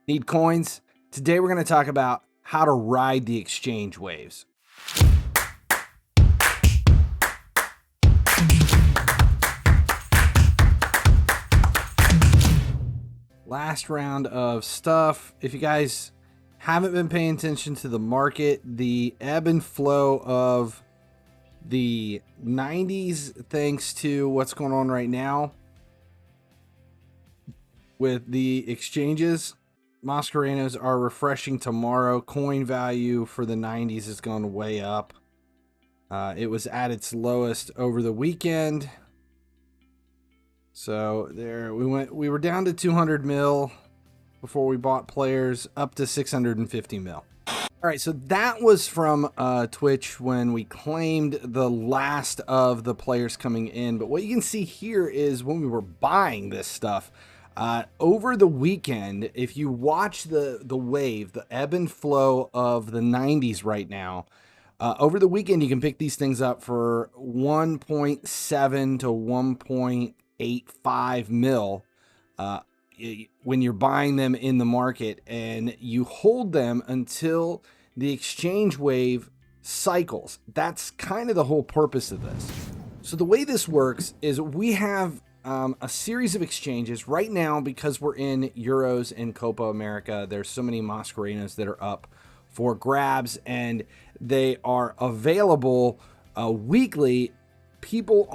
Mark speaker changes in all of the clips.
Speaker 1: Need coins? Today we're going to talk about how to ride the exchange waves. Last round of stuff. If you guys haven't been paying attention to the market, the ebb and flow of the 90s, thanks to what's going on right now with the exchanges, Mascarenos are refreshing tomorrow. Coin value for the 90s is going way up. It was at its lowest over the weekend. So there we were down to 200 mil before we bought players, up to 650 mil. All right, so that was from Twitch when we claimed the last of the players coming in. But what you can see here is when we were buying this stuff. Over the weekend, if you watch the wave, the ebb and flow of the 90s right now, over the weekend you can pick these things up for 1.7 to 1.85 mil when you're buying them in the market, and you hold them until the exchange wave cycles. That's kind of the whole purpose of this. So the way this works is we have a series of exchanges right now. Because we're in Euros and Copa America, there's so many Mascarenos that are up for grabs, and they are available weekly. People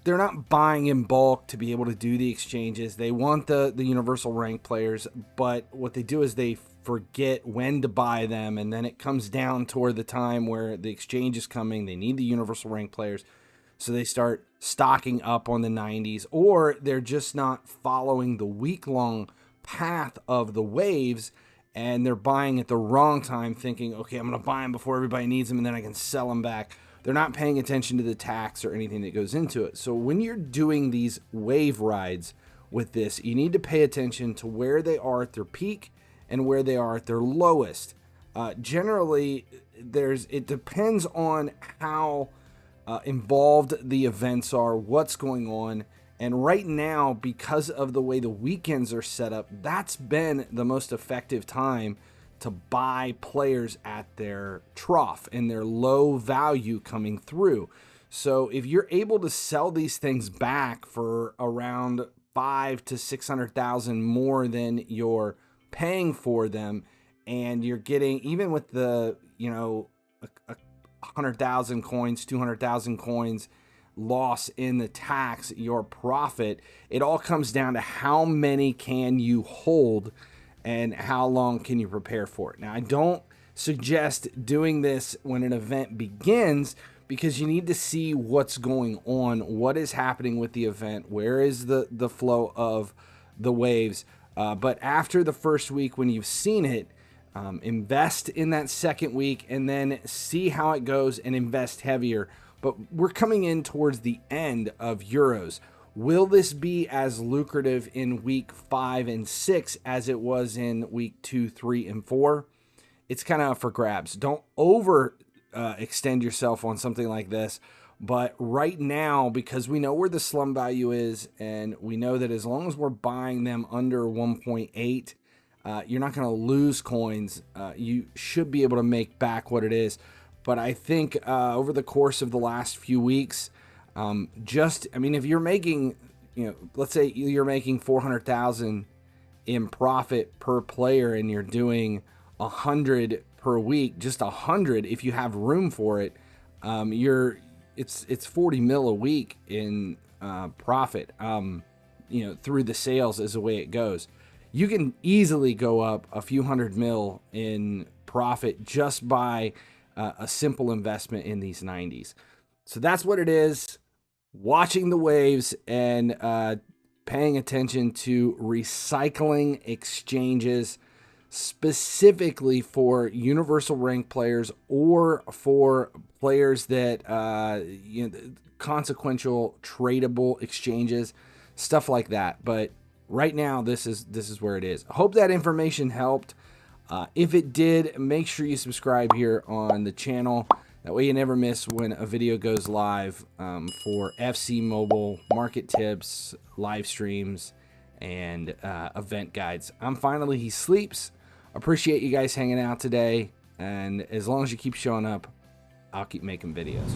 Speaker 1: they're not buying in bulk to be able to do the exchanges. They want the universal rank players, but what they do is they forget when to buy them, and then it comes down toward the time where the exchange is coming. They need the universal rank players, so they start stocking up on the 90s, or they're just not following the week-long path of the waves, and they're buying at the wrong time, thinking, okay, I'm going to buy them before everybody needs them, and then I can sell them back. They're not paying attention to the tax or anything that goes into it. So when you're doing these wave rides with this, you need to pay attention to where they are at their peak and where they are at their lowest. Generally, it depends on how involved the events are, what's going on. And right now, because of the way the weekends are set up, that's been the most effective time to buy players at their trough and their low value coming through. So if you're able to sell these things back for around 500,000 to 600,000 more than you're paying for them, and you're getting, even with the 100,000 coins, 200,000 coins loss in the tax, your profit, it all comes down to how many can you hold and how long can you prepare for it. Now, I don't suggest doing this when an event begins, because you need to see what's going on, what is happening with the event, where is the flow of the waves. But after the first week, when you've seen it, invest in that second week and then see how it goes and invest heavier. But we're coming in towards the end of Euros. Will this be as lucrative in week 5 and 6 as it was in week 2, 3, and 4? It's kind of for grabs. Don't extend yourself on something like this. But right now, because we know where the slum value is, and we know that as long as we're buying them under 1.8, you're not going to lose coins. You should be able to make back what it is. But I think over the course of the last few weeks, if you're making, let's say you're making 400,000 in profit per player, and you're doing 100 per week, just 100 if you have room for it, it's 40 mil a week in profit. Through the sales is the way it goes. You can easily go up a few hundred mil in profit just by a simple investment in these 90s. So that's what it is. Watching the waves and paying attention to recycling exchanges, specifically for universal rank players or for players that consequential tradable exchanges, stuff like that. But right now, this is where it is. I hope that information helped. If it did, make sure you subscribe here on the channel. That way you never miss when a video goes live for FC Mobile, market tips, live streams, and event guides. I'm FinallyHeSleeps. Appreciate you guys hanging out today, and as long as you keep showing up, I'll keep making videos.